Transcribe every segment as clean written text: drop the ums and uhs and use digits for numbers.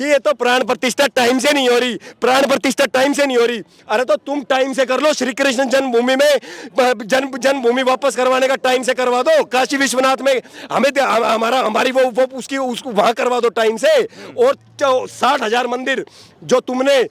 कि ये तो प्राण प्रतिष्ठा टाइम से नहीं हो रही, प्राण प्रतिष्ठा टाइम से नहीं हो रही। अरे तो तुम टाइम से कर लो, श्री कृष्ण जन्मभूमि में जन्मभूमि वापस करवाने का टाइम से करवा दो, काशी विश्वनाथ में हमारी वो उसको वहां करवा दो टाइम से। और 60,000 मंदिर जो तुमने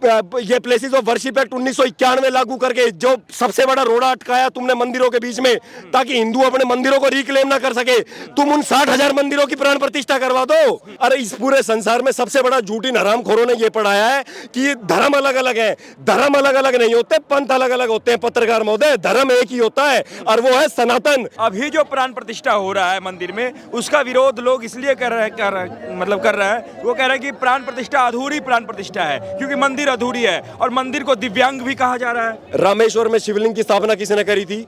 ये प्लेसेस ऑफ वर्शिप एक्ट 1991 लागू करके जो सबसे बड़ा रोड़ा अटकाया तुमने मंदिरों के बीच में, ताकि हिंदू अपने मंदिरों को रिक्लेम ना कर सके, तुम उन 60,000 मंदिरों की प्राण प्रतिष्ठा करवा दो। अरे इस पूरे संसार में सबसे बड़ा झूठी हरामखोरों ने ये पढ़ाया है कि धर्म अलग अलग है। धर्म अलग अलग नहीं होते, पंथ अलग अलग होते हैं। पत्रकार महोदय, धर्म एक ही होता है और वो है सनातन। अभी जो प्राण प्रतिष्ठा हो रहा है मंदिर में, उसका विरोध लोग इसलिए कर रहे हैं, वो कह रहे हैं कि प्राण प्रतिष्ठा अधूरी प्राण प्रतिष्ठा है, क्योंकि मंदिर अधूरी है और मंदिर को दिव्यांग भी कहा जा रहा है। रामेश्वर में शिवलिंग की स्थापना किसने करी थी?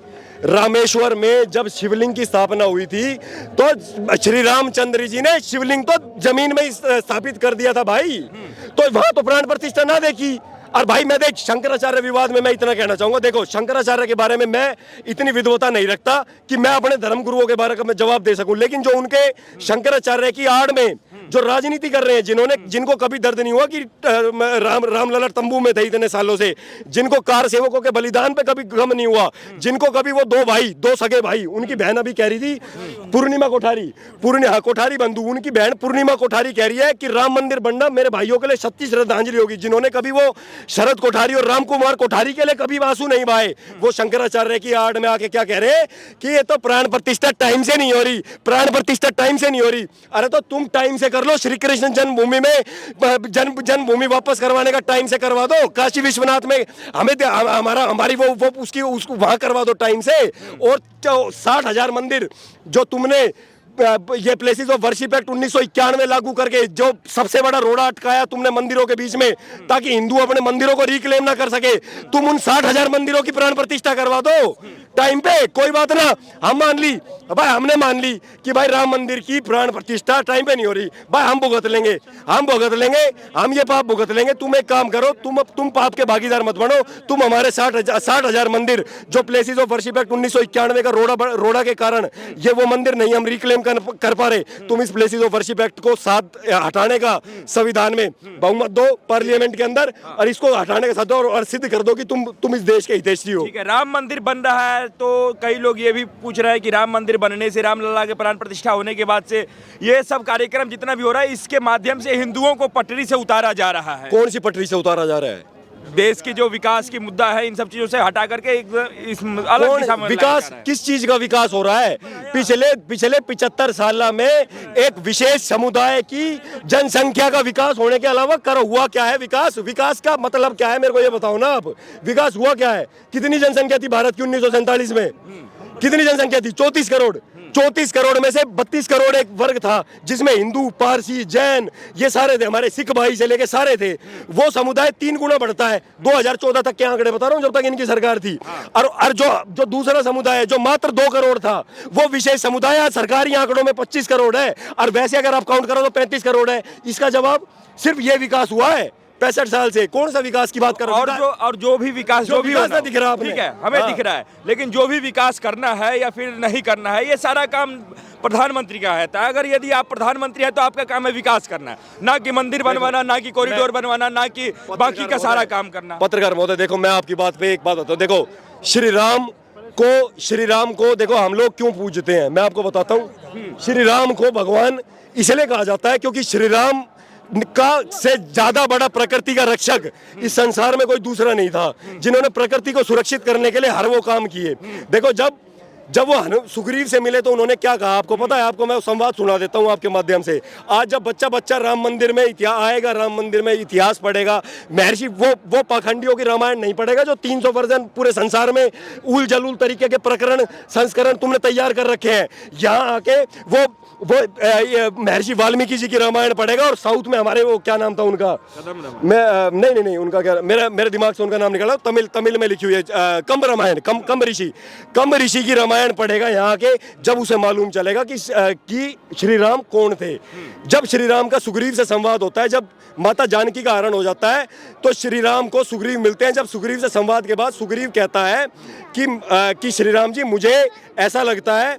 रामेश्वर में जब शिवलिंग की स्थापना हुई थी तो श्री रामचंद्र जी ने शिवलिंग तो जमीन में स्थापित कर दिया था भाई। तो वहां तो प्राण प्रतिष्ठा ना देखी। और भाई मैं देख, शंकराचार्य विवाद में मैं इतना कहना चाहूंगा, देखो शंकराचार्य के बारे में मैं इतनी विद्वता नहीं रखता कि मैं अपने धर्म गुरुओं के बारे में जवाब दे सकूं, लेकिन जो उनके शंकराचार्य की आड़ में जो राजनीति कर रहे हैं, जिनको कभी दर्द नहीं हुआ कि रामलला तंबू में थे इतने सालों से, जिनको कार सेवकों के बलिदान पे कभी गम नहीं हुआ, जिनको कभी वो दो सगे भाई, उनकी बहन अभी कह रही थी पूर्णिमा कोठारी बंधु, उनकी बहन पूर्णिमा कोठारी कह रही है कि राम मंदिर बनना मेरे भाइयों के लिए सच्ची श्रद्धांजलि होगी, जिन्होंने कभी वो शरद कोठारी और राम कुमार कोठारी के लिए कभी आंसू नहीं बहाए। वो शंकराचार्य की आड़ में आके क्या कह रहे हैं कि ये तो प्राण प्रतिष्ठा टाइम से नहीं हो रही, प्राण प्रतिष्ठा टाइम से नहीं हो रही। अरे तो तुम टाइम से कर लो, श्री कृष्ण जन्मभूमि में जन्मभूमि वापस करवाने का टाइम से करवा दो, काशी विश्वनाथ में हमारी वो उसको वहां करवा दो टाइम से। और 60,000 मंदिर जो तुमने ये प्लेसेस ऑफ वर्शिप एक्ट 1991 लागू करके जो सबसे बड़ा रोड़ा अटकाया तुमने मंदिरों के बीच में, ताकि हिंदू अपने मंदिरों को रिक्लेम ना कर सके, तुम उन 60,000 मंदिरों की प्राण प्रतिष्ठा करवा दो टाइम पे। कोई बात ना, हम मान ली भाई, हमने मान ली कि भाई राम मंदिर की प्राण प्रतिष्ठा टाइम पे नहीं हो रही, भाई हम भुगत लेंगे, हम ये पाप भुगत लेंगे। तुम एक काम करो, तुम पाप के भागीदार मत बनो, तुम हमारे 60,000 मंदिर जो प्लेसेस ऑफ वर्शिप एक्ट 1991 का रोड़ा के कारण ये वो मंदिर नहीं हम रिक्लेम कर पा रहे, तुम इस प्लेसेस ऑफ वर्शिप एक्ट को हटाने का संविधान में बहुमत दो पार्लियामेंट के अंदर, और इसको हटाने का साथ दो और सिद्ध कर दो कि तुम इस देश के हितैषी हो। ठीक है, राम मंदिर बन रहा है तो कई लोग ये भी पूछ रहे हैं कि राम मंदिर बनने से, रामलला के प्राण प्रतिष्ठा होने के बाद से ये सब कार्यक्रम जितना भी हो रहा है, इसके माध्यम से हिंदुओं को पटरी से उतारा जा रहा है। कौन सी पटरी से उतारा जा रहा है? देश की जो विकास की मुद्दा है, इन सब चीजों से हटा करके इस अलग दिशा में विकास, किस चीज का विकास हो रहा है? पिछले 75 साल में एक विशेष समुदाय की जनसंख्या का विकास होने के अलावा हुआ क्या है? विकास का मतलब क्या है, मेरे को ये बताओ ना आप। विकास हुआ क्या है? कितनी जनसंख्या थी भारत की 1947 में? कितनी जनसंख्या थी? 34 करोड़। 34 करोड़ में से 32 करोड़ एक वर्ग था जिसमें हिंदू, पारसी, जैन ये सारे थे, हमारे सिख भाई से लेके सारे थे। वो समुदाय 3 गुना बढ़ता है 2014 तक के आंकड़े बता रहा हूँ, जब तक इनकी सरकार थी। और जो दूसरा समुदाय है जो मात्र 2 करोड़ था, वो विशेष समुदाय आज सरकारी आंकड़ों में 25 करोड़ है, और वैसे अगर आप काउंट करो तो 35 करोड़ है। इसका जवाब सिर्फ ये विकास हुआ है 65 साल से। कौन सा विकास की बात कर रहे हो? और जो भी विकास ना दिख रहा आपने, ठीक है, हमें दिख रहा है, लेकिन जो भी विकास करना है या फिर नहीं करना है, ये सारा काम प्रधानमंत्री का है। अगर यदि आप प्रधानमंत्री है तो आपका काम है विकास करना, ना कि मंदिर बनवाना, ना कि कॉरिडोर बनवाना, ना कि बाकी का सारा काम करना। पत्रकार महोदय देखो, मैं आपकी बात पे एक बात बताता हूँ। देखो श्री राम को देखो हम लोग क्यों पूजते हैं, मैं आपको बताता हूँ। श्री राम को भगवान इसलिए कहा जाता है क्योंकि श्री राम का से ज्यादा बड़ा प्रकृति का रक्षक इस संसार में कोई दूसरा नहीं था, जिन्होंने प्रकृति को सुरक्षित करने के लिए हर वो काम किए। देखो जब वो सुग्रीव से मिले तो उन्होंने क्या कहा आपको पता है? आपको मैं संवाद सुना देता हूँ आपके माध्यम से। आज जब बच्चा राम मंदिर में आएगा, राम मंदिर में इतिहास पढ़ेगा, महर्षि वो पाखंडियों की रामायण नहीं पढ़ेगा जो 300 वर्जन पूरे संसार में उल जलूल तरीके के प्रकरण संस्करण तुमने तैयार कर रखे हैं। यहाँ आके वो महर्षि वाल्मीकि जी की रामायण पढ़ेगा, और साउथ में हमारे वो क्या नाम था उनका, मैं नहीं उनका क्या, मेरे दिमाग से उनका नाम निकला, तमिल में लिखी हुई है, कंब रामायण, कंब ऋषि की रामायण पढ़ेगा यहाँ के। जब उसे मालूम चलेगा कि श्री राम कौन थे। जब श्री राम का सुग्रीव से संवाद होता है, जब माता जानकी का हरण हो जाता है, तो श्री राम को सुग्रीव मिलते हैं। जब सुग्रीव से संवाद के बाद सुग्रीव कहता है कि श्री राम जी, मुझे ऐसा लगता है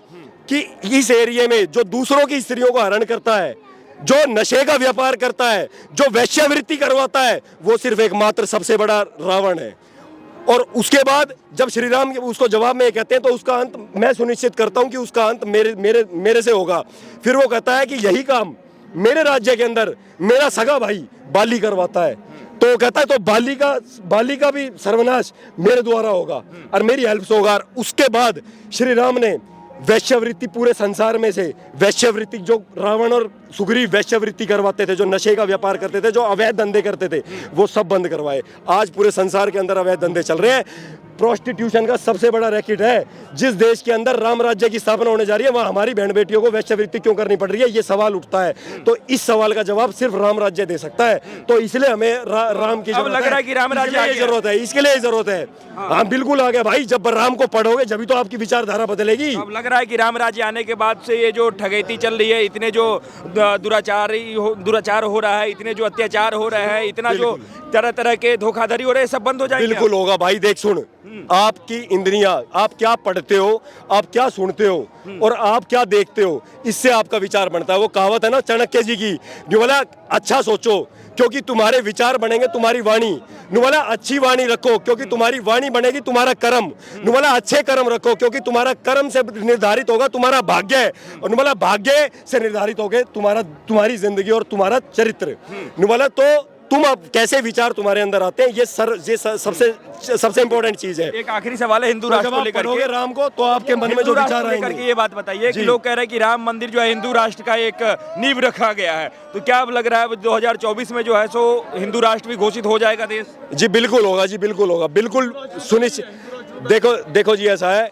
कि इस एरिया में जो दूसरों की स्त्रियों को हरण करता है, जो नशे का व्यापार करता है, जो वैश्यावृत्ति करवाता है, वो सिर्फ एकमात्र सबसे बड़ा रावण है। और उसके बाद जब श्री राम उसको जवाब में कहते हैं तो उसका अंत मैं सुनिश्चित करता हूं कि उसका अंत मेरे से होगा। फिर वो कहता है कि यही काम मेरे राज्य के अंदर मेरा सगा भाई बाली करवाता है, तो वो कहता है तो बाली का भी सर्वनाश मेरे द्वारा होगा और मेरी हेल्प से होगा। और उसके बाद श्री राम ने वैश्यावृत्ति पूरे संसार में से वैश्यावृत्ति, जो रावण और सुग्रीव वैश्यावृत्ति करवाते थे, जो नशे का व्यापार करते थे, जो अवैध धंधे करते थे, वो सब बंद करवाए। आज पूरे संसार के अंदर अवैध धंधे चल रहे हैं। प्रोस्टिट्यूशन का सबसे बड़ा रैकेट है। जिस देश के अंदर राम राज्य की स्थापना होने जा रही है, वहां हमारी बहन बेटियों को वैश्यावृत्ति क्यों करनी पड़ रही है, ये सवाल उठता है। तो इस सवाल का जवाब सिर्फ राम राज्य दे सकता है। तो इसलिए हमें राम की अब लग रहा है कि राम राज्य की जरूरत है, इसके लिए जरूरत है। हाँ बिल्कुल आ गया भाई, जब राम को पढ़ोगे जब तो आपकी विचारधारा बदलेगी। अब लग रहा है कि राम राज्य आने के बाद से ये जो ठगैती चल रही है, इतने जो दुराचार हो रहा है, इतने जो अत्याचार हो रहे हैं, इतना जो तरह तरह के धोखाधड़ी हो रहे हैं, सब बंद हो जाएंगे। बिल्कुल होगा भाई। देख सुन, आपकी इंद्रियां, आप क्या पढ़ते हो, आप क्या सुनते हो और आप क्या देखते हो, इससे आपका विचार बनता है। वो कहावत है ना चाणक्य जी की, जो बोला अच्छा सोचो क्योंकि तुम्हारे विचार बनेंगे तुम्हारी वाणी। बोला अच्छी वाणी रखो क्योंकि तुम्हारी वाणी बनेगी तुम्हारा कर्म। बोला अच्छे कर्म रखो क्योंकि तुम्हारा कर्म से निर्धारित होगा तुम्हारा भाग्य, और बोला भाग्य से निर्धारित होगे तुम्हारी जिंदगी और तुम्हारा चरित्र। बोला तो तुम अब कैसे विचार तुम्हारे अंदर आते हैं, ये सबसे इंपॉर्टेंट चीज है। एक आखिरी सवाल है हिंदू राष्ट्र को लेकर के, राम को तो आपके मन में जो विचार आएंगे, ये बात बताइए कि लोग कह रहे हैं कि राम मंदिर जो है हिंदू राष्ट्र का एक नींव रखा गया है, तो क्या अब लग रहा है 2024 में जो है सो हिंदू राष्ट्र भी घोषित हो जाएगा देश? जी बिल्कुल होगा, जी बिल्कुल होगा, बिल्कुल सुनिश्चित। देखो जी, ऐसा है,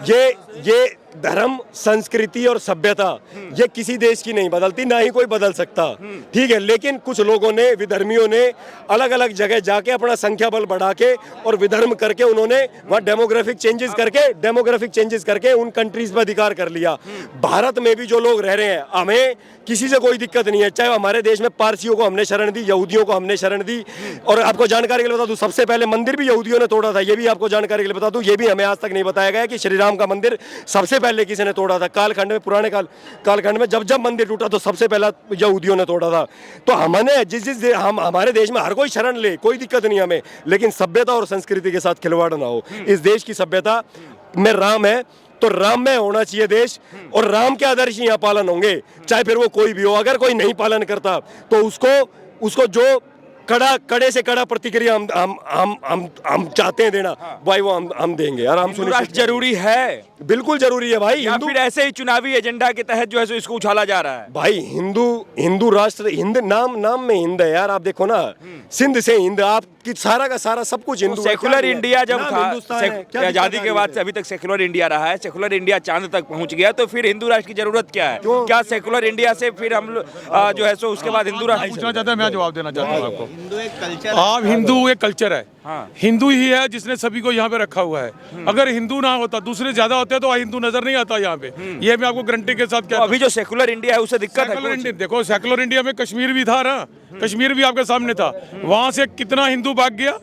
ये धर्म, संस्कृति और सभ्यता ये किसी देश की नहीं बदलती, ना ही कोई बदल सकता, ठीक है। लेकिन कुछ लोगों ने, विधर्मियों ने अलग अलग जगह जाके अपना संख्या बल बढ़ा के और विधर्म करके उन्होंने वहाँ डेमोग्राफिक चेंजेस करके उन कंट्रीज पर अधिकार कर लिया। भारत में भी जो लोग रह रहे हैं, हमें किसी से कोई दिक्कत नहीं है। चाहे हमारे देश में पारसियों को हमने शरण दी, यहूदियों को हमने शरण दी। और आपको जानकारी के लिए बता दूं, सबसे पहले मंदिर भी यहूदियों ने तोड़ा था, ये भी आपको जानकारी के लिए बता दूं। ये भी हमें आज तक नहीं बताया गया कि श्री राम का मंदिर सबसे पहले किसी ने तोड़ा था। कालखंड में, पुराने कालखंड में जब मंदिर टूटा तो सबसे पहला यहूदियों ने तोड़ा था। तो हमने हम हमारे देश में हर कोई शरण ले, कोई दिक्कत नहीं हमें, लेकिन सभ्यता और संस्कृति के साथ खिलवाड़ ना हो। इस देश की सभ्यता में राम है तो राम में होना चाहिए देश, और राम के आदर्श यहाँ पालन होंगे, चाहे फिर वो कोई भी हो। अगर कोई नहीं पालन करता तो उसको जो कड़े से कड़ा प्रतिक्रिया हम चाहते हैं देना, भाई वो हम देंगे। और हम सुनिश्चित जरूरी है, बिल्कुल जरूरी है भाई। या फिर ऐसे ही चुनावी एजेंडा के तहत जो है सो इसको उछाला जा रहा है? भाई हिंदू राष्ट्र, हिंद नाम में हिंद है यार। आप देखो ना, सिंध से हिंद, आपकी सारा का सारा सब कुछ हिंदू। सेकुलर इंडिया जब था, आजादी के बाद से अभी तक सेकुलर इंडिया रहा है, सेकुलर इंडिया चांद तक पहुंच गया, तो फिर हिंदू राष्ट्र की जरूरत क्या है? क्या सेकुलर इंडिया से फिर हम जो है सो उसके बाद हिंदू राष्ट्र पूछना चाहता है? मैं जवाब देना चाहता हूँ आपको। हिंदू एक कल्चर, आप हिंदू एक कल्चर है। हाँ। हिंदू ही है जिसने सभी को यहाँ पे रखा हुआ है। अगर हिंदू ना होता, दूसरे ज्यादा होते तो हिंदू नजर नहीं आता यहाँ पे। ये मैं आपको गारंटी के साथ कहता हूं। अभी जो सेकुलर इंडिया है उससे दिक्कत है। देखो सेकुलर इंडिया में कश्मीर भी था ना, कश्मीर भी आपके सामने था, वहां से कितना हिंदू भाग गया,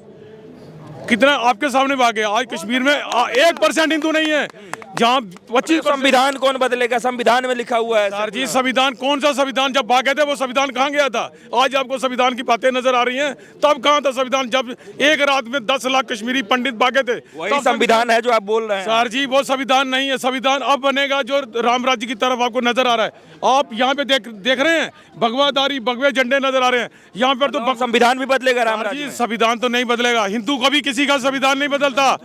कितना आपके सामने भाग गया। आज कश्मीर में 1% हिंदू नहीं है, जहाँ 25। संविधान कौन बदलेगा? संविधान में लिखा हुआ है सर जी। संविधान कौन सा संविधान? जब भागे थे वो संविधान कहाँ गया था? आज आपको संविधान की बातें नजर आ रही हैं, तब कहाँ था संविधान? जब एक रात में 10 लाख कश्मीरी पंडित भागे थे, वही संविधान है जो आप बोल रहे हैं। सर जी वो संविधान नहीं है। संविधान अब बनेगा जो राम राज्य की तरफ आपको नजर आ रहा है। आप यहाँ पे देख रहे हैं भगवाधारी भगवे झंडे नजर आ रहे हैं यहाँ पर। तो संविधान भी बदलेगा राम राज्य? संविधान तो नहीं बदलेगा। हिंदू कभी किसी का संविधान नहीं बदलता,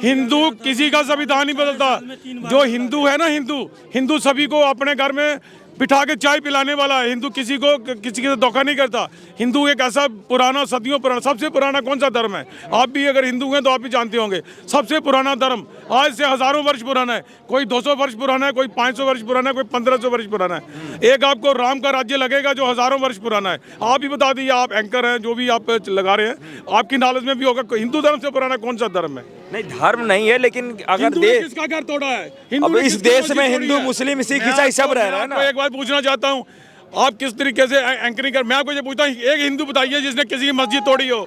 हिंदू किसी का संविधान नहीं बदलता। जो हिंदू है ना, हिंदू सभी को अपने घर में बिठा के चाय पिलाने वाला है। हिंदू किसी के धोखा नहीं करता। हिंदू एक ऐसा पुराना, सदियों पुराना, सबसे पुराना कौन सा धर्म है? आप भी अगर हिंदू हैं तो आप भी जानते होंगे, सबसे पुराना धर्म आज से हजारों वर्ष पुराना है। कोई 200 वर्ष पुराना है, कोई 500 वर्ष पुराना है, कोई 1500 वर्ष पुराना है। एक आपको राम का राज्य लगेगा जो हजारों वर्ष पुराना है। आप ही बता दीजिए, आप एंकर हैं, जो भी आप लगा रहे हैं, आपकी नॉलेज में भी होगा हिंदू धर्म से पुराना कौन सा धर्म है? नहीं, धर्म नहीं है, लेकिन अगर देश, किसका घर तोड़ा है? अब इस देश में हिंदू, मुस्लिम, सिख, ईसाई सब रह रहे हैं ना। एक बात पूछना चाहता हूँ, आप किस तरीके से एंकरिंग कर, मैं आपको ये पूछता हूँ, एक हिंदू बताइए जिसने किसी की मस्जिद तोड़ी हो,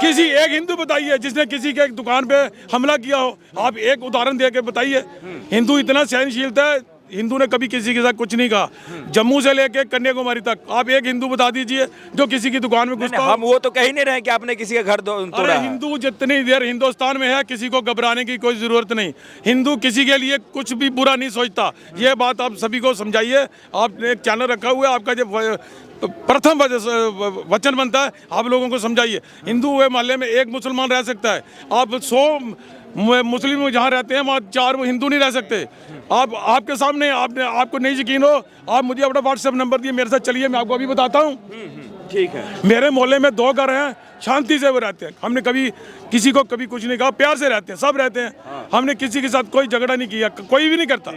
किसी एक हिंदू बताइए जिसने किसी के दुकान पे हमला किया हो। आप एक उदाहरण दे के बताइए। हिंदू इतना सहनशीलता है, हिंदू ने कभी किसी के साथ कुछ नहीं कहा। जम्मू से लेके कन्याकुमारी तक आप एक हिंदू बता दीजिए जो किसी की दुकान में घुसता हो। हम वो तो कह ही नहीं रहे कि आपने किसी का घर तोड़ा अरे है। हिंदू जितनी देर हिंदुस्तान में है किसी को घबराने की कोई जरूरत नहीं। हिंदू किसी के लिए कुछ भी बुरा नहीं सोचता। ये बात आप सभी को समझाइए। आपने एक चैनल रखा हुआ है, आपका जो प्रथम वचन बनता है आप लोगों को समझाइए। हिंदू हुए मोहल्ले में एक मुसलमान रह सकता है, आप 100 मुस्लिम जहाँ रहते हैं वहाँ 4 हिंदू नहीं रह सकते। आप आपके सामने आपको नहीं यकीन हो, आप मुझे अपना व्हाट्सएप नंबर दिए, मेरे साथ चलिए, मैं आपको अभी बताता हूँ। ठीक है। मेरे मोहल्ले में 2 घर हैं, शांति से वो रहते हैं। हमने कभी किसी को कभी कुछ नहीं कहा, प्यार से रहते हैं, सब रहते हैं। हमने किसी के साथ कोई झगड़ा नहीं किया, कोई भी नहीं करता।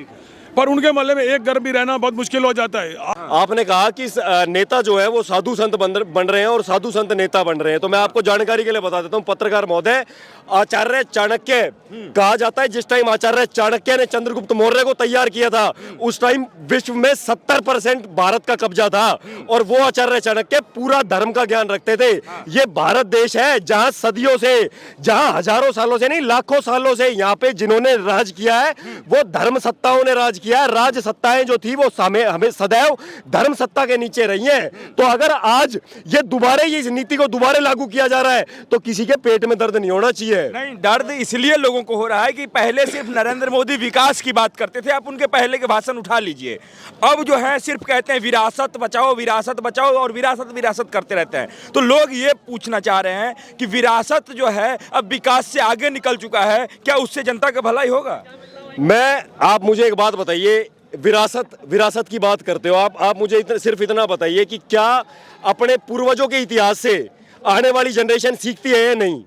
पर उनके मोहल्ले में एक घर भी रहना बहुत मुश्किल हो जाता है। आपने कहा कि नेता जो है वो साधु संत बन रहे हैं और साधु संत नेता बन रहे हैं। तो मैं आपको जानकारी के लिए बता देता हूं, पत्रकार महोदय, आचार्य चाणक्य कहा जाता है। जिस टाइम आचार्य चाणक्य ने चंद्रगुप्त मौर्य को तैयार किया था उस टाइम विश्व में 70% भारत का कब्जा था और वो आचार्य चाणक्य पूरा धर्म का ज्ञान रखते थे। ये भारत देश है जहां सदियों से, जहां हजारों सालों से नहीं लाखों सालों से यहाँ पे जिन्होंने राज किया है वो धर्म सत्ताओं ने राज किया है। राज सत्ताएं जो थी वो हमें सदैव धर्म सत्ता के नीचे रही हैं। तो अगर आज ये दोबारा इस नीति को दोबारा लागू किया जा रहा है तो किसी के पेट में दर्द नहीं होना चाहिए। नहीं, दर्द इसलिए लोगों को हो रहा है कि पहले सिर्फ नरेंद्र मोदी विकास की बात करते थे। आप उनके पहले के भाषण उठा लीजिए, अब जो है सिर्फ कहते हैं विरासत बचाओ और विरासत करते रहते हैं। तो लोग ये पूछना चाह रहे हैं कि विरासत जो है अब विकास से आगे निकल चुका है, क्या उससे जनता का भलाई होगा? आप मुझे एक बात बताइए, विरासत की बात करते हो आप मुझे सिर्फ इतना बताइए कि क्या अपने पूर्वजों के इतिहास से आने वाली जनरेशन सीखती है या नहीं?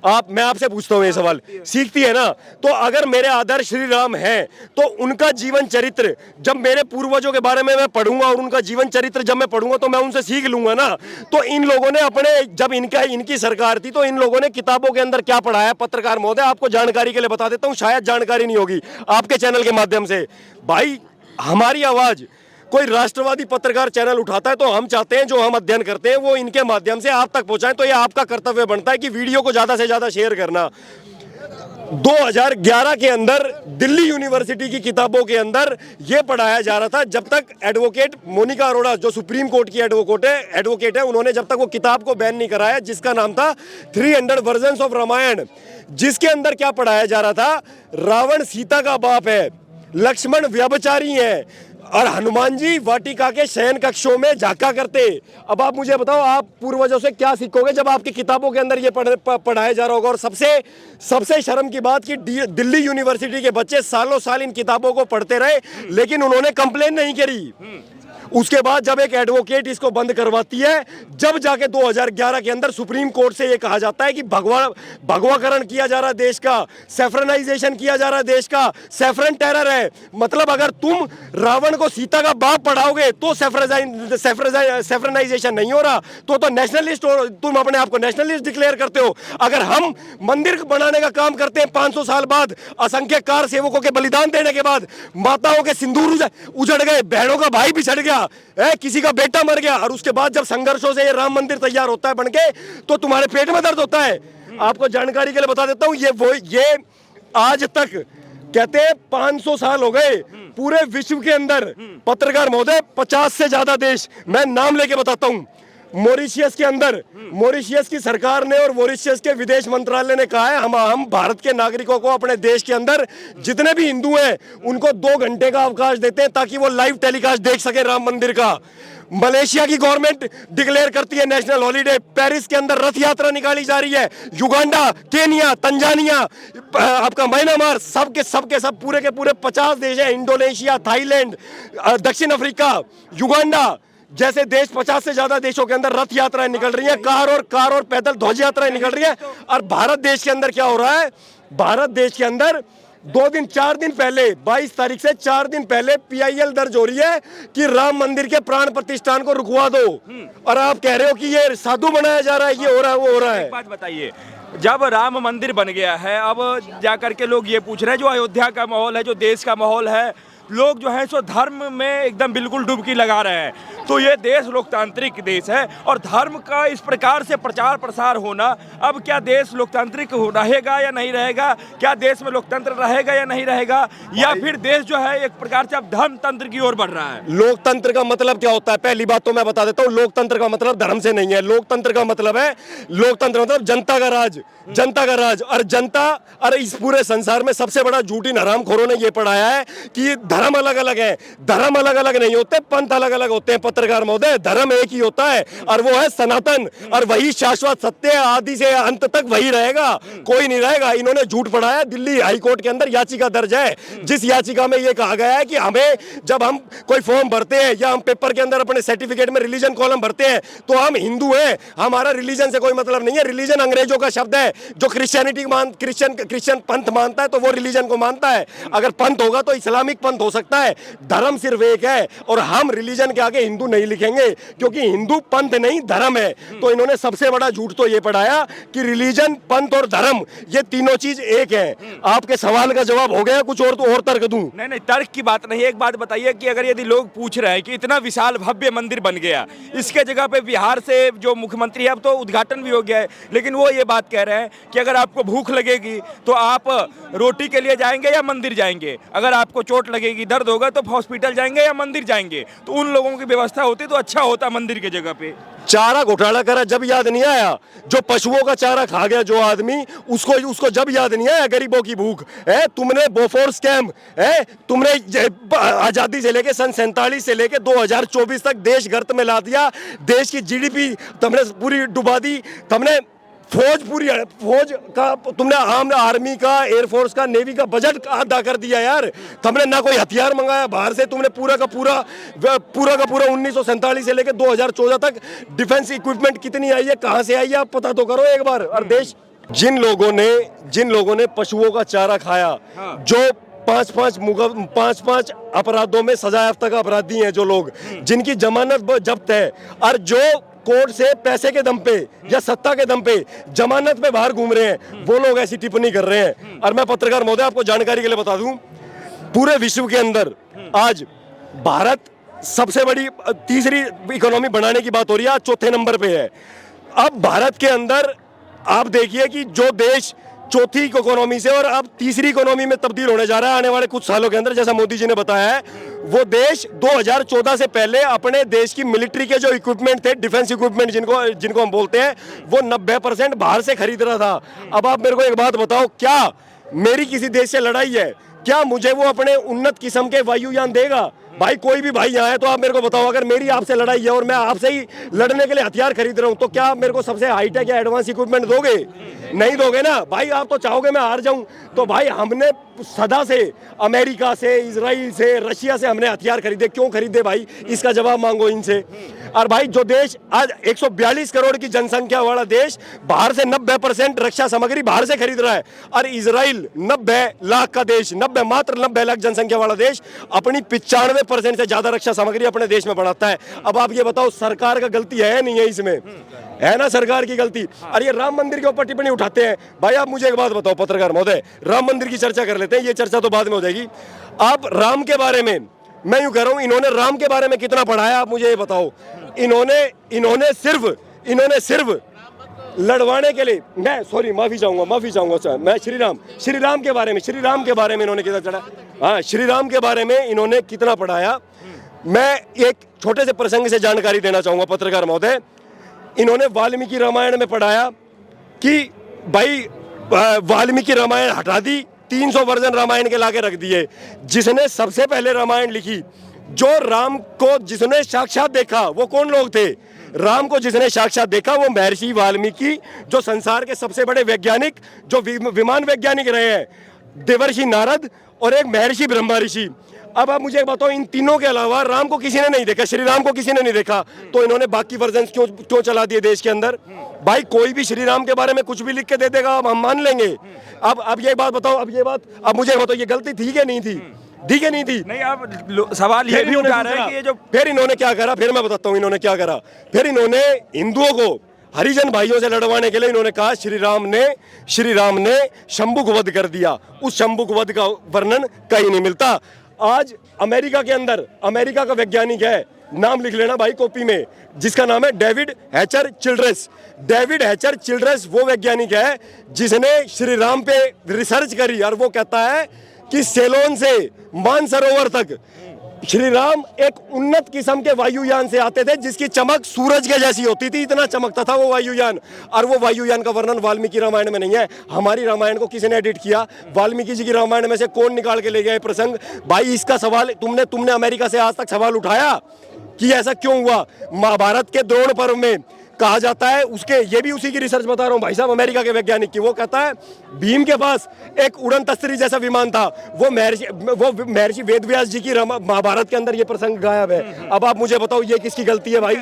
मैं आपसे पूछता हूँ ये सवाल, सीखती है ना? तो अगर मेरे आदर्श श्री राम हैं तो उनका जीवन चरित्र जब मेरे पूर्वजों के बारे में मैं पढ़ूंगा और उनका जीवन चरित्र जब मैं पढ़ूंगा तो मैं उनसे सीख लूंगा ना। तो इन लोगों ने जब इनकी सरकार थी तो इन लोगों ने किताबों के अंदर क्या पढ़ाया? पत्रकार महोदय, आपको जानकारी के लिए बता देता हूँ, शायद जानकारी नहीं होगी आपके चैनल के माध्यम से। भाई, हमारी आवाज कोई राष्ट्रवादी पत्रकार चैनल उठाता है तो हम चाहते हैं जो हम अध्ययन करते हैं वो इनके माध्यम से आप तक पहुंचाएं। तो ये आपका कर्तव्य बनता है कि वीडियो को ज्यादा से ज्यादा शेयर करना। 2011 के अंदर दिल्ली यूनिवर्सिटी की किताबों के अंदर यह पढ़ाया जा रहा था, जब तक एडवोकेट मोनिका अरोड़ा जो सुप्रीम कोर्ट की एडवोकेट है उन्होंने जब तक वो किताब को बैन नहीं कराया, जिसका नाम था 300 वर्जन्स ऑफ रामायण, जिसके अंदर क्या पढ़ाया जा रहा था? रावण सीता का बाप है, लक्ष्मण व्यभिचारी है और हनुमान जी वाटिका के शयन कक्षों में झांका करते। अब आप मुझे बताओ, आप पूर्वजों से क्या सीखोगे जब आपकी किताबों के अंदर ये पढ़ाया जा रहा होगा? और सबसे शर्म की बात कि दिल्ली यूनिवर्सिटी के बच्चे सालों साल इन किताबों को पढ़ते रहे लेकिन उन्होंने कंप्लेन नहीं करी। उसके बाद जब एक एडवोकेट इसको बंद करवाती है, जब जाके 2011 के अंदर सुप्रीम कोर्ट से ये कहा जाता है कि भगवाकरण किया जा रहा है देश का, सेफरनाइजेशन किया जा रहा है देश का, सेफरन टेरर है। मतलब अगर तुम रावण को सीता का बाप पढ़ाओगे तो सेफरनाइजेशन नहीं हो रहा, तो नेशनलिस्ट हो, तुम अपने आप को नेशनलिस्ट डिक्लेयर करते हो। अगर हम मंदिर बनाने का काम करते हैं 500 साल बाद, असंख्य कार सेवकों के बलिदान देने के बाद, माताओं के सिंदूर उजड़ गए, बहनों का भाई बिछड़ गया, किसी का बेटा मर गया, और उसके बाद जब संघर्षों से ये राम मंदिर तैयार होता है बनके, तो तुम्हारे पेट में दर्द होता है। आपको जानकारी के लिए बता देता हूं, ये आज तक कहते हैं 500 साल हो गए पूरे विश्व के अंदर। पत्रकार महोदय, 50 से ज्यादा देश, मैं नाम लेके बताता हूं। मॉरिशियस के अंदर, मॉरिशियस की सरकार ने और मॉरिशियस के विदेश मंत्रालय ने कहा है हम भारत के नागरिकों को अपने देश के अंदर जितने भी हिंदू हैं उनको 2 घंटे का अवकाश देते हैं ताकि वो लाइव टेलीकास्ट देख सके राम मंदिर का। मलेशिया की गवर्नमेंट डिक्लेयर करती है नेशनल हॉलीडे। पेरिस के अंदर रथ यात्रा निकाली जा रही है। युगांडा, केनिया, तंजानिया, आपका म्यांमार, सब पूरे के पूरे 50 देश है। इंडोनेशिया, थाईलैंड, दक्षिण अफ्रीका, युगांडा जैसे देश, 50 से ज्यादा देशों के अंदर रथ यात्राएं निकल रही हैं, कार और पैदल ध्वज यात्राएं निकल रही हैं। और भारत देश के अंदर क्या हो रहा है? भारत देश के अंदर 4 दिन पहले, 22 तारीख से 4 दिन पहले PIL दर्ज हो रही है कि राम मंदिर के प्राण प्रतिष्ठान को रुकवा दो, और आप कह रहे हो कि ये साधु बनाया जा रहा है, ये हो रहा है, वो हो रहा है। एक बात बताइए, जब राम मंदिर बन गया है, अब जाकर के लोग ये पूछ रहे हैं, जो अयोध्या का माहौल है, जो देश का माहौल है, लोग जो है सो धर्म में एकदम बिल्कुल डुबकी लगा रहे हैं। तो ये देश लोकतांत्रिक देश है और धर्म का इस प्रकार से प्रचार प्रसार होना, अब क्या देश लोकतांत्रिक रहेगा या नहीं रहेगा, क्या देश में लोकतंत्र रहेगा या नहीं रहेगा, या फिर देश जो है एक प्रकार से अब धर्मतंत्र की ओर बढ़ रहा है। लोकतंत्र का मतलब क्या होता है? पहली बात तो मैं बता देता हूं, लोकतंत्र का मतलब धर्म से नहीं है। लोकतंत्र का मतलब है, लोकतंत्र मतलब जनता का राज, जनता का राज। और जनता, और इस पूरे संसार में सबसे बड़ा झूठी हरामखोरों ने यह पढ़ाया है कि धर्म अलग अलग है। धर्म अलग अलग नहीं होते, पंथ अलग अलग होते हैं। पत्रकार महोदय, धर्म एक ही होता है और वो है सनातन, और वही शाश्वत सत्य, आदि से अंत तक वही रहेगा, कोई नहीं रहेगा। इन्होंने झूठ पढ़ाया। दिल्ली हाई कोर्ट के अंदर याचिका दर्ज है, जिस याचिका में यह कहा गया है कि हमें, जब हम कोई फॉर्म भरते हैं या हम पेपर के अंदर अपने सर्टिफिकेट में रिलीजन कॉलम भरते हैं तो हम हिंदू हैं, हमारा रिलीजन से कोई मतलब नहीं है। रिलीजन अंग्रेजों का शब्द है। जो क्रिश्चियनिटी क्रिश्चियन पंथ मानता है तो वो रिलीजन को मानता है। अगर पंथ होगा तो इस्लामिक पंथ हो सकता है, धर्म सिर्फ एक है। और हम रिलीजन के आगे हिंदू नहीं लिखेंगे, क्योंकि हिंदू पंथ नहीं धर्म है। तो इन्होंने सबसे बड़ा झूठ तो ये पढ़ाया कि रिलीजन, पंथ और धर्म ये तीनों चीज एक है। आपके सवाल का जवाब हो गया, कुछ और तो और तर्क दूं? नहीं नहीं, तर्क की बात नहीं। एक बात बताइए कि अगर यदि लोग पूछ रहे हैं कि इतना विशाल भव्य मंदिर बन गया, इसके जगह पे बिहार से जो मुख्यमंत्री है, अब तो उद्घाटन भी हो गया है, लेकिन वो ये बात कह रहे हैं कि अगर आपको भूख लगेगी तो आप रोटी के लिए जाएंगे या मंदिर जाएंगे, अगर आपको चोट लगेगी, दर्द होगा तो हॉस्पिटल जाएंगे या मंदिर जाएंगे। तो उन लोगों की व्यवस्था होती तो अच्छा होता मंदिर की जगह पे। चारा घोटाला करा जब याद नहीं आया? जो पशुओं का चारा खा गया जो आदमी, उसको जब याद नहीं आया गरीबों की भूख है? तुमने बोफोर्स स्कैम है, तुमने आजादी से लेके सन 47 से लेके 2024 तक देश गर्त में ला दिया। देश की जीडीपी तुमने पूरी डुबा दी। तुमने फौज का, तुमने आम आर्मी का, एयरफोर्स का, नेवी का बजट अदा कर दिया यार। तुमने ना कोई हथियार मंगाया बाहर से। तुमने पूरा का पूरा 1947 से लेकर 2014 तक डिफेंस इक्विपमेंट कितनी आई है, कहां से आई है, आप पता तो करो एक बार। और देश, जिन लोगों ने पशुओं का चारा खाया, जो 5-5 अपराधों में सजा याफ्ता का अपराधी हैं, जो लोग जिनकी जमानत जब्त है, और जो कोर्ट से पैसे के दम पे या सत्ता के दम पे जमानत पे बाहर घूम रहे हैं, वो लोग ऐसी टिप्पणी कर रहे हैं। और मैं पत्रकार महोदय आपको जानकारी के लिए बता दूं, पूरे विश्व के अंदर आज भारत सबसे बड़ी तीसरी इकोनॉमी बनाने की बात हो रही है, आज चौथे नंबर पे है। अब भारत के अंदर आप देखिए कि जो देश चौथी इकोनॉमी से और अब तीसरी इकोनॉमी में तब्दील होने जा रहा है आने वाले कुछ सालों के अंदर, जैसा मोदी जी ने बताया है, वो देश 2014 से पहले अपने देश की मिलिट्री के जो इक्विपमेंट थे, डिफेंस इक्विपमेंट जिनको हम बोलते हैं, वो 90% बाहर से खरीद रहा था। अब आप मेरे को एक बात बताओ, क्या मेरी किसी देश से लड़ाई है, क्या मुझे वो अपने उन्नत किस्म के वायुयान देगा? भाई कोई भी भाई यहाँ है तो आप मेरे को बताओ, अगर मेरी आपसे लड़ाई है और मैं आपसे ही लड़ने के लिए हथियार खरीद रहा हूँ, तो क्या आप मेरे को सबसे हाईटेक या एडवांस इक्विपमेंट दोगे? नहीं दोगे ना भाई। आप तो चाहोगे मैं हार जाऊं। तो भाई हमने सदा से अमेरिका से, इजराइल से, रशिया से हमने हथियार खरीदे। क्यों खरीदे भाई? इसका जवाब मांगो इनसे। और भाई जो देश आज 142 करोड़ की जनसंख्या वाला देश, बाहर से 90% रक्षा सामग्री बाहर से खरीद रहा है, और इजराइल 90 लाख का देश, मात्र 90 लाख जनसंख्या वाला देश अपनी 95% से ज्यादा रक्षा सामग्री अपने देश में बढ़ाता है। अब आप ये बताओ, सरकार का गलती है नहीं है इसमें? है ना सरकार की गलती। और ये राम मंदिर के ऊपर टिप्पणी उठाते हैं। भाई आप मुझे एक बात बताओ पत्रकार महोदय, राम मंदिर की चर्चा कर लेते हैं, ये चर्चा तो बाद में हो जाएगी। आप राम के बारे में, मैं यूं कह रहा हूं, इन्होंने राम के बारे में कितना पढ़ा है आप मुझे ये बताओ। इन्होंने सिर्फ लड़वाने के लिए, मैं सॉरी माफी चाहूंगा सर, मैं श्री राम के बारे में इन्होंने कितना चढ़ा, हाँ श्री राम के बारे में इन्होंने कितना पढ़ाया। मैं एक छोटे से प्रसंग से जानकारी देना चाहूंगा पत्रकार महोदय। इन्होंने वाल्मीकि रामायण में पढ़ाया कि भाई वाल्मीकि रामायण हटा दी, 300 वर्जन रामायण के लाके रख दिए। जिसने सबसे पहले रामायण लिखी, जो राम को जिसने साक्षात देखा, वो कौन लोग थे? राम को जिसने साक्षात देखा वो महर्षि वाल्मीकि, जो संसार के सबसे बड़े वैज्ञानिक, जो विमान वैज्ञानिक रहे हैं, देवर्षि नारद और एक महर्षि ब्रह्मा ऋषि। अब आप मुझे बताओ, इन तीनों के अलावा राम को किसी ने नहीं देखा, श्री राम को किसी ने नहीं देखा, तो इन्होंने बाकी वर्जन क्यों चला दिए देश के अंदर? भाई कोई भी श्री राम के बारे में कुछ भी लिख के दे देगा, अब हम मान लेंगे। अब ये बात बताओ, अब मुझे बताओ, ये गलती थी कि नहीं थी? दी कि नहीं थी? नहीं, आप सवाल ये भी उठा रहे हैं कि ये जो, फिर इन्होंने क्या करा, फिर मैं बताता हूँ इन्होंने क्या करा। फिर इन्होंने हिंदुओं को हरिजन भाइयों से लड़वाने के लिए इन्होंने कहा श्री राम ने शंभुक वध कर दिया। उस शंभुक वध का वर्णन कहीं नहीं मिलता। आज अमेरिका के अंदर अमेरिका का वैज्ञानिक है, नाम लिख लेना भाई कॉपी में, जिसका नाम है डेविड हैचर चिल्ड्रेस। डेविड हैचर चिल्ड्रेस वो वैज्ञानिक है जिसने श्री राम पे रिसर्च करी, और वो कहता है कि सेलोन से मानसरोवर तक श्री राम एक उन्नत किस्म के वायुयान से आते थे जिसकी चमक सूरज के जैसी होती थी, इतना चमकता था वो वायुयान। और वो वायुयान का वर्णन वाल्मीकि रामायण में नहीं है, हमारी रामायण को किसी ने एडिट किया, वाल्मीकि जी की रामायण में से कौन निकाल के ले गया ये प्रसंग? भाई इसका सवाल तुमने अमेरिका से आज तक सवाल उठाया कि ऐसा क्यों हुआ? महाभारत के द्रोण पर्व में कहा जाता है, उसके ये भी उसी की रिसर्च बता रहा हूँ भाई साहब, अमेरिका के वैज्ञानिक की, वो कहता है भीम के पास एक उड़न तस्तरी जैसा विमान था। वो महर्षि वेदव्यास जी की महाभारत के अंदर ये प्रसंग गायब है। अब आप मुझे बताओ ये किसकी गलती है भाई?